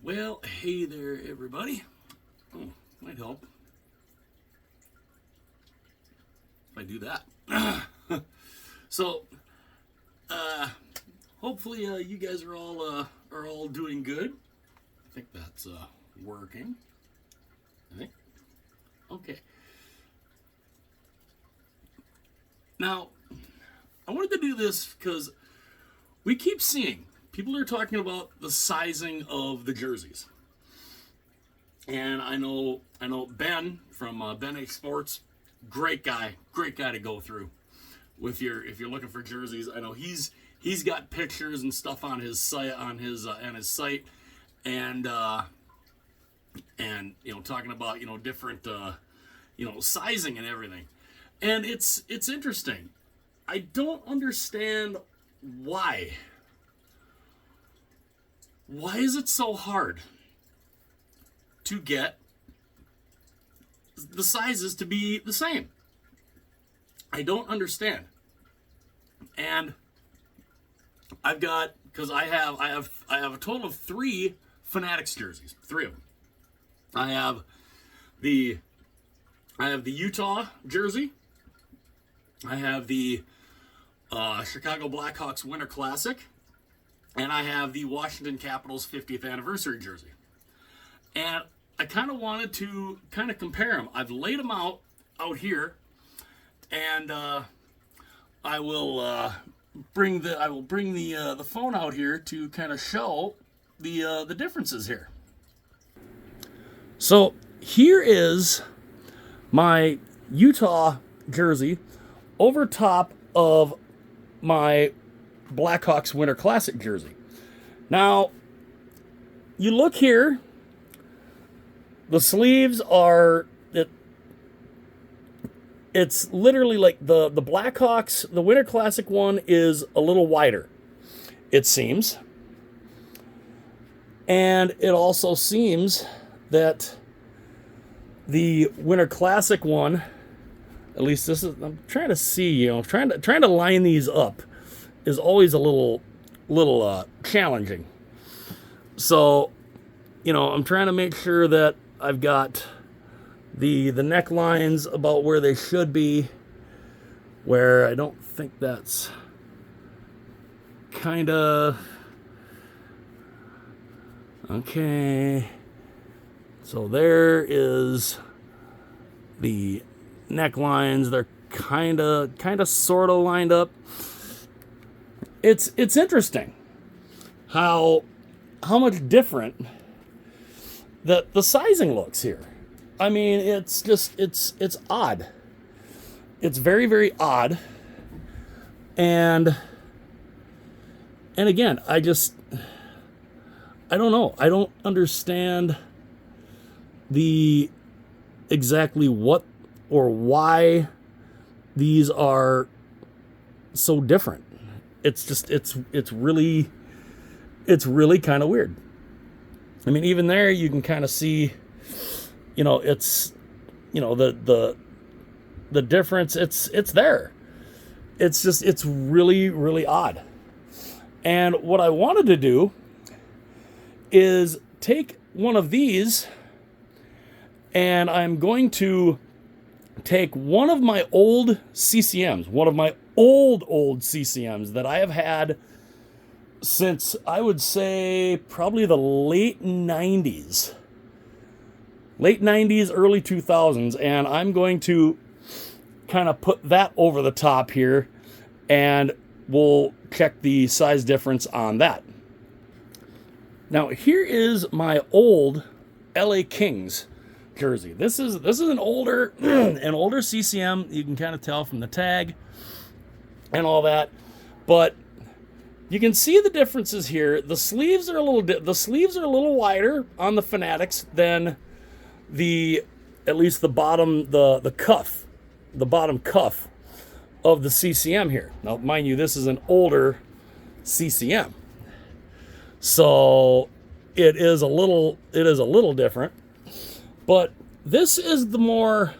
Well, hey there, everybody. Oh, might help if I do that. So, hopefully, you guys are all doing good. I think that's working. I think. Okay. Now, I wanted to do this because we keep seeing people are talking about the sizing of the jerseys, and I know Ben from Ben A Sports, great guy to go through with your if you're looking for jerseys. I know he's got pictures and stuff on his site and talking about different sizing and everything, and it's interesting. I don't understand why. Why is it so hard to get the sizes to be the same? I don't understand. And because I have a total of 3 Fanatics jerseys, 3 of them. I have the Utah jersey. I have the Chicago Blackhawks Winter Classic. And I have the Washington Capitals 50th anniversary jersey. And I kind of wanted to kind of compare them. I've laid them out here, and I will bring the phone out here to kind of show the differences here. So here is my Utah jersey over top of my Blackhawks Winter Classic jersey. Now, you look here, the sleeves are, it's literally like the Blackhawks, the Winter Classic one is a little wider, it seems. And it also seems that the Winter Classic one, at least this is, I'm trying to see, trying to line these up is always a little challenging. So, I'm trying to make sure that I've got the necklines about where they should be, where I don't think that's kind of okay. So there is the necklines. They're kind of sort of lined up. It's interesting how much different that the sizing looks here. I mean, it's odd. It's very, very odd. And again, I don't know. I don't understand exactly what or why these are so different. It's really kind of weird. I mean, even there you can kind of see, it's, the difference. It's there. It's really, really odd. And what I wanted to do is take one of these, and I'm going to take one of my old CCMs, one of my old CCMs that I have had since, I would say, probably the late 90s, early 2000s, and I'm going to kind of put that over the top here, and we'll check the size difference on that. Now, here is my old LA Kings jersey. This is an older CCM. You can kind of tell from the tag and all that, but you can see the differences here. The sleeves are a little wider on the Fanatics than at least the bottom cuff, the bottom cuff of the CCM here. Now, mind you, this is an older CCM, so it is a little different. But this is the more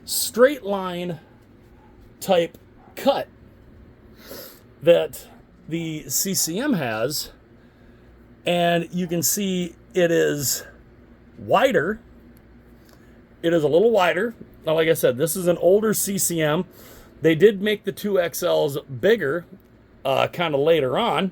straight line type cut that the CCM has, And you can see it is wider. It is a little wider. Now, like I said, this is an older CCM. They did make the 2XLs bigger kind of later on,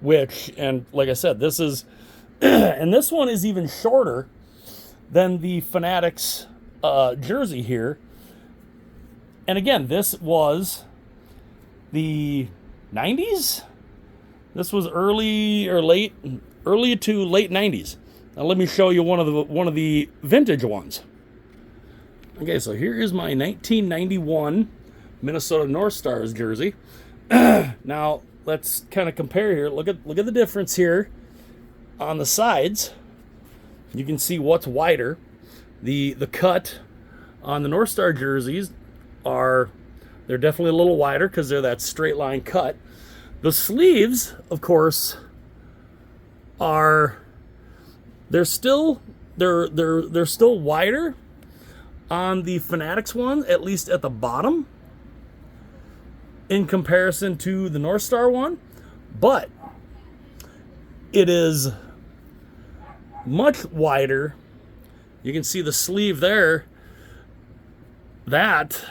and like I said, this is, and this one is even shorter than the Fanatics jersey here. And again, this was the 90s. This was early to late 90s. Now let me show you one of the vintage ones. Okay, so here is my 1991 Minnesota North Stars jersey. Now let's kind of compare here. Look at the difference here on the sides. You can see what's wider. The cut on the North Star jerseys they're definitely a little wider because they're that straight line cut. The sleeves, of course, they're still wider on the Fanatics one, at least at the bottom, in comparison to the North Star one, but it is much wider. You can see the sleeve there. That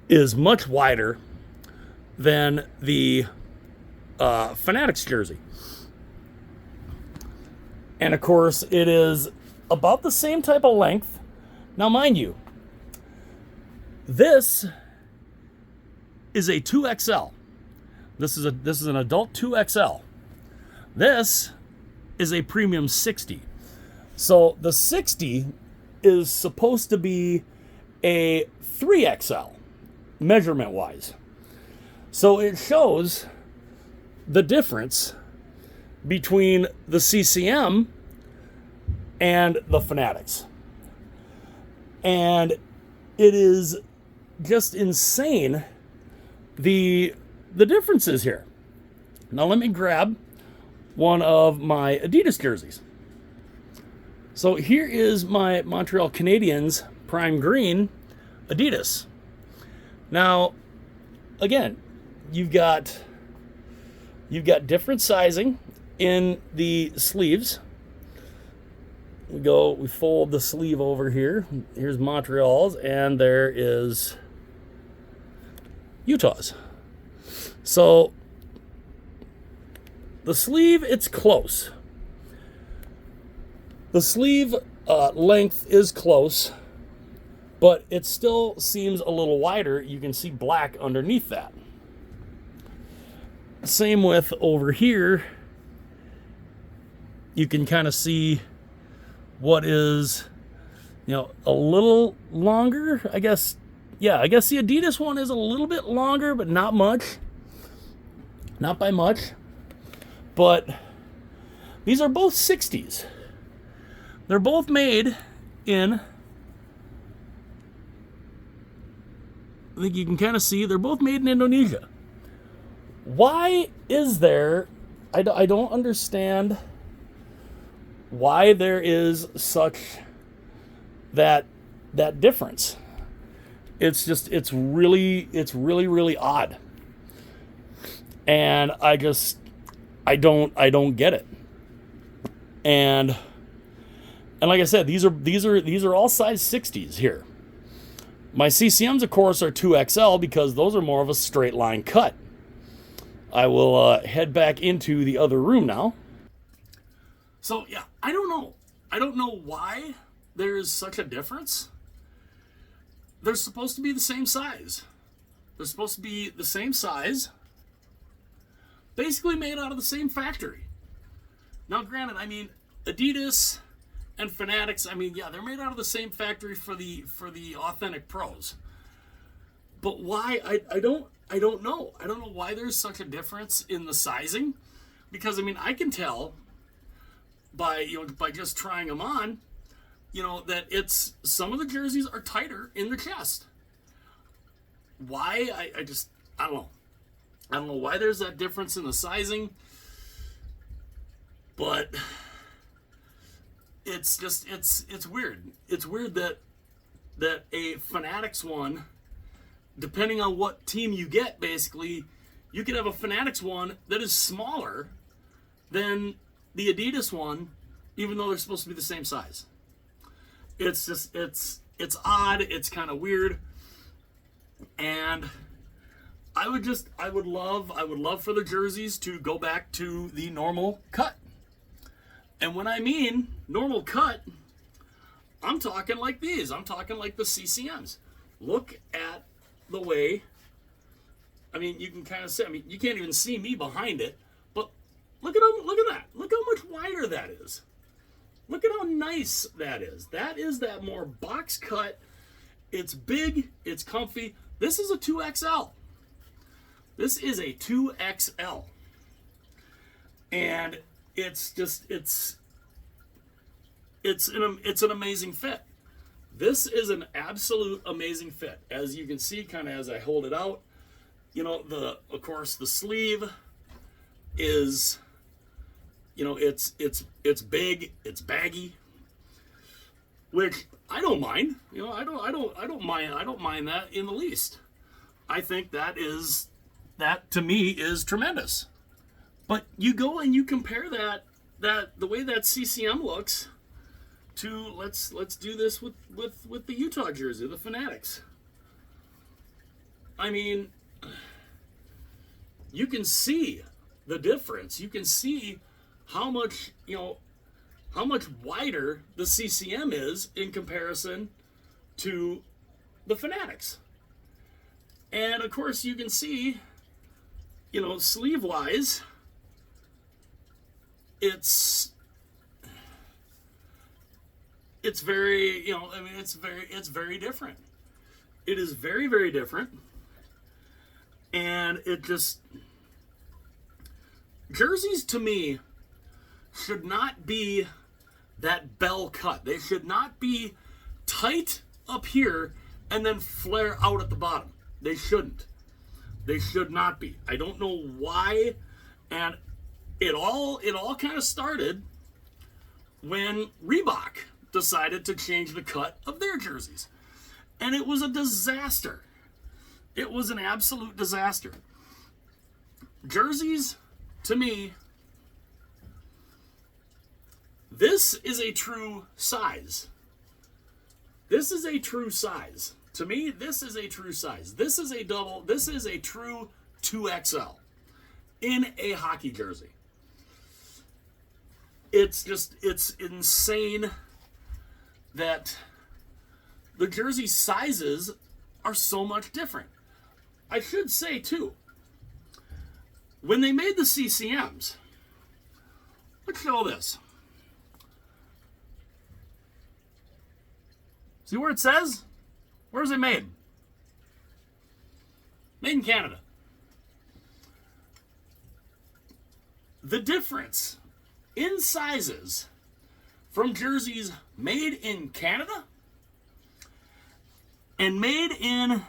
is much wider than the Fanatics jersey. And of course, it is about the same type of length. Now, mind you, this is a 2XL. This is an adult 2XL. This is a premium 60. So the 60 is supposed to be a 3XL measurement wise. So it shows the difference between the CCM and the Fanatics. And it is just insane the differences here. Now let me grab one of my Adidas jerseys. So here is my Montreal Canadiens Prime Green Adidas. Now, again, you've got different sizing in the sleeves. We fold the sleeve over here. Here's Montreal's, and there is Utah's. So the sleeve, it's close. The sleeve length is close, but it still seems a little wider. You can see black underneath that. Same with over here. You can kind of see what is, a little longer, I guess. Yeah, I guess the Adidas one is a little bit longer, but not much. Not by much. But these are both 60s. They're both made in, I think you can kind of see, they're both made in Indonesia. Why is there, I don't understand why there is such that difference. It's really odd. And I don't get it. And like I said, these are all size 60s here. My CCMs, of course, are 2XL because those are more of a straight line cut. I will head back into the other room now. So yeah, I don't know. I don't know why there is such a difference. They're supposed to be the same size. They're supposed to be the same size. Basically made out of the same factory. Now, granted, Adidas and Fanatics, they're made out of the same factory for the authentic pros. But why? I don't know. I don't know why there's such a difference in the sizing, because I can tell by just trying them on, that it's some of the jerseys are tighter in the chest. Why? I don't know. I don't know why there's that difference in the sizing, but it's weird. It's weird that a Fanatics one, depending on what team you get, basically, you could have a Fanatics one that is smaller than the Adidas one, even though they're supposed to be the same size. It's just, it's odd. It's kind of weird. And I would love for the jerseys to go back to the normal cut. And when I mean normal cut, I'm talking like these. I'm talking like the CCMs. Look at the way, I mean, you can kind of see, I mean, you can't even see me behind it, but look at that. Look how much wider that is. Look at how nice that is. That is that more box cut. It's big, it's comfy. This is a 2XL. This is a 2XL. And it's just, it's an amazing fit. This is an absolute amazing fit. As you can see, kind of as I hold it out, you know, of course the sleeve is, you know, it's big, it's baggy, which I don't mind. You know, I don't mind that in the least. I think that to me is tremendous. But you go and you compare that the way that CCM looks to, let's do this with the Utah jersey, the Fanatics. I mean, you can see the difference. You can see how much, you know, how much wider the CCM is in comparison to the Fanatics. And of course you can see, you know, sleeve wise, it's very, you know, I mean, it's very different. It is very, very different. And it just, jerseys to me should not be that bell cut. They should not be tight up here and then flare out at the bottom. They shouldn't. They should not be. I don't know why. And it all kind of started when Reebok decided to change the cut of their jerseys. And it was a disaster. It was an absolute disaster. Jerseys, to me, this is a true size. This is a true size. To me, this is a true size. This is a true 2XL in a hockey jersey. It's insane that the jersey sizes are so much different. I should say, too, when they made the CCMs, let's show this. See where it says? Where's it made? Made in Canada. The difference in sizes from jerseys made in Canada and made in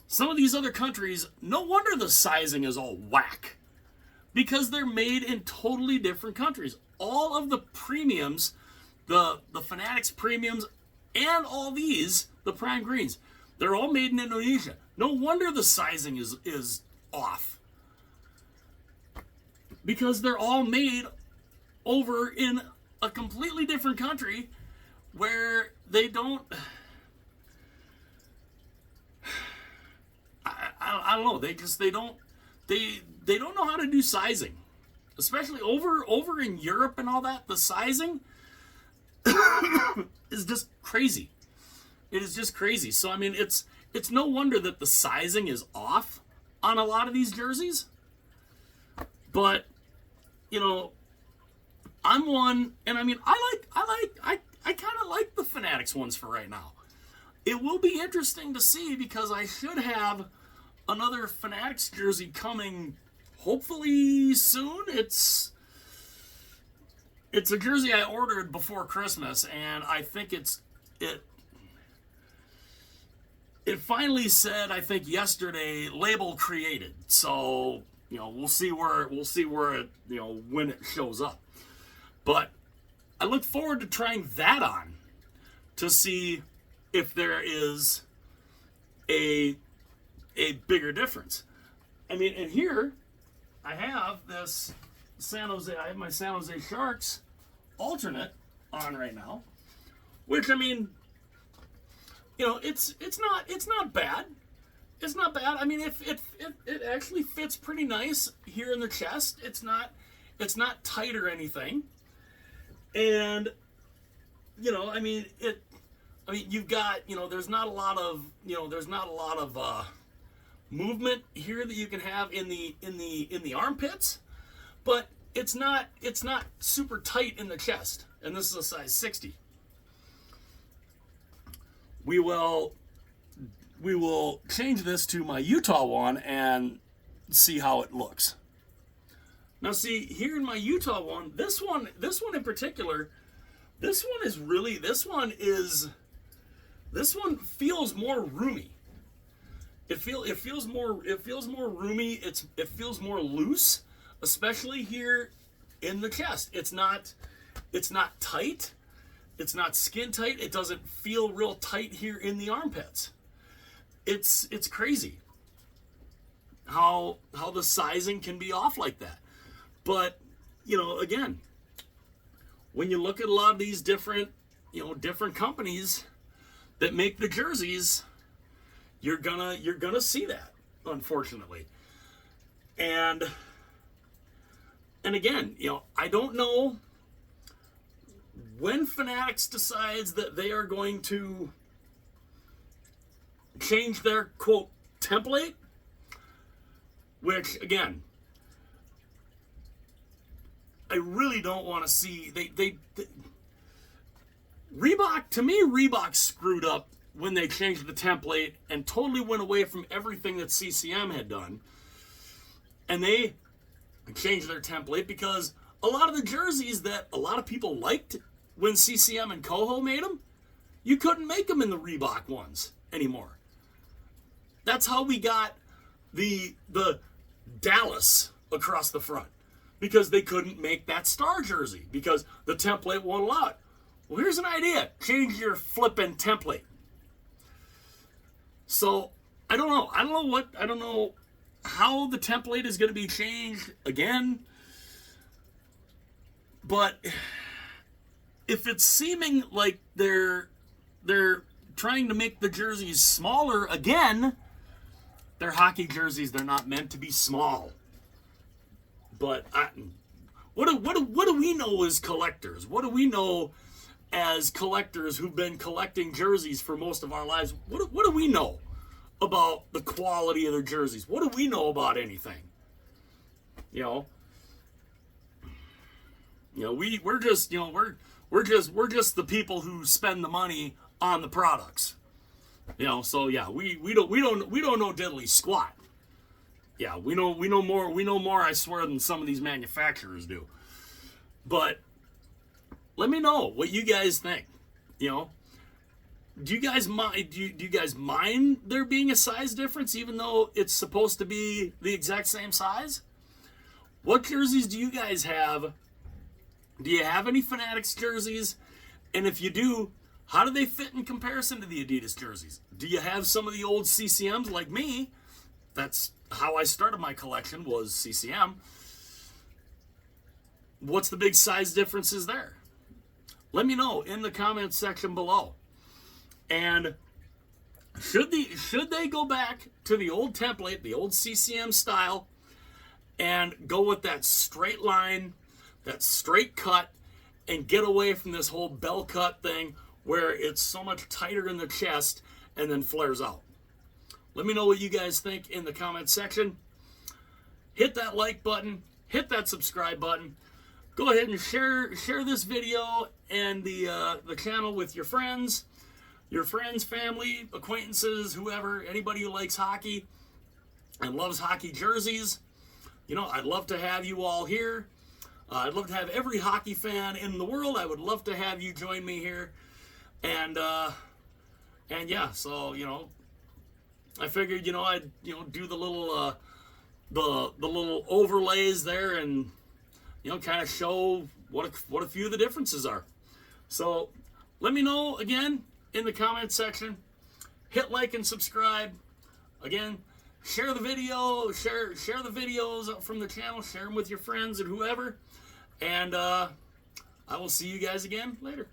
some of these other countries, no wonder the sizing is all whack. Because they're made in totally different countries. All of the premiums, the Fanatics premiums, and all these, the prime greens, they're all made in Indonesia. No wonder the sizing is off. Because they're all made over in a completely different country where they don't, I don't know, they don't know how to do sizing. Especially over in Europe and all that, the sizing is just crazy. It is just crazy. So I mean, it's no wonder that the sizing is off on a lot of these jerseys. But you know, I'm one, and I mean, I kind of like the Fanatics ones for right now. It will be interesting to see because I should have another Fanatics jersey coming hopefully soon. It's a jersey I ordered before Christmas, and I think it finally said, I think yesterday, label created. So, you know, we'll see where it, you know, when it shows up. But I look forward to trying that on to see if there is a bigger difference. I mean, and here I have this San Jose. I have my San Jose Sharks alternate on right now, which, I mean, you know, it's not bad. It's not bad. I mean, it actually fits pretty nice here in the chest. It's not tight or anything. And you know, I mean, you've got, you know, there's not a lot of movement here that you can have in the armpits, but it's not super tight in the chest. And this is a size 60. We will change this to my Utah one and see how it looks. Now, see, here in my Utah one, this one in particular, this one feels more roomy. It feels more roomy. It feels more loose, especially here in the chest. It's not tight. It's not skin tight. It doesn't feel real tight here in the armpits. It's crazy how the sizing can be off like that. But, you know, again, when you look at a lot of these different companies that make the jerseys, you're gonna see that, unfortunately. And again, you know, I don't know when Fanatics decides that they are going to change their, quote, template, which, again, I really don't want to see. Reebok, to me, Reebok screwed up when they changed the template and totally went away from everything that CCM had done. And they changed their template because a lot of the jerseys that a lot of people liked when CCM and Coho made them, you couldn't make them in the Reebok ones anymore. That's how we got the Dallas across the front, because they couldn't make that star jersey because the template won't allow it. Well, here's an idea. Change your flipping template. So, I don't know. I don't know how the template is going to be changed again. But if it's seeming like they're trying to make the jerseys smaller again, they're hockey jerseys. They're not meant to be small. But what do we know as collectors? What do we know as collectors who've been collecting jerseys for most of our lives? What do we know about the quality of their jerseys? What do we know about anything? You know, we're just the people who spend the money on the products. You know, so yeah, we don't know diddly squat. Yeah, we know more, I swear, than some of these manufacturers do. But let me know what you guys think. You know, do you guys mind there being a size difference even though it's supposed to be the exact same size? What jerseys do you guys have? Do you have any Fanatics jerseys? And if you do, how do they fit in comparison to the Adidas jerseys? Do you have some of the old CCMs like me? That's how I started my collection, was CCM. What's the big size differences there? Let me know in the comments section below. And should they go back to the old template, the old CCM style, and go with that straight line, that straight cut, and get away from this whole bell cut thing where it's so much tighter in the chest and then flares out? Let me know what you guys think in the comment section. Hit that like button, hit that subscribe button. Go ahead and share this video and the channel with your friends, family, acquaintances, whoever, anybody who likes hockey and loves hockey jerseys. You know, I'd love to have you all here. I'd love to have every hockey fan in the world. I would love to have you join me here. And yeah, so, you know, I figured, you know, I'd, you know, do the little little overlays there and, you know, kind of show what a few of the differences are. So let me know again in the comment section. Hit like and subscribe. Again, share the video, share the videos from the channel, share them with your friends and whoever. And I will see you guys again later.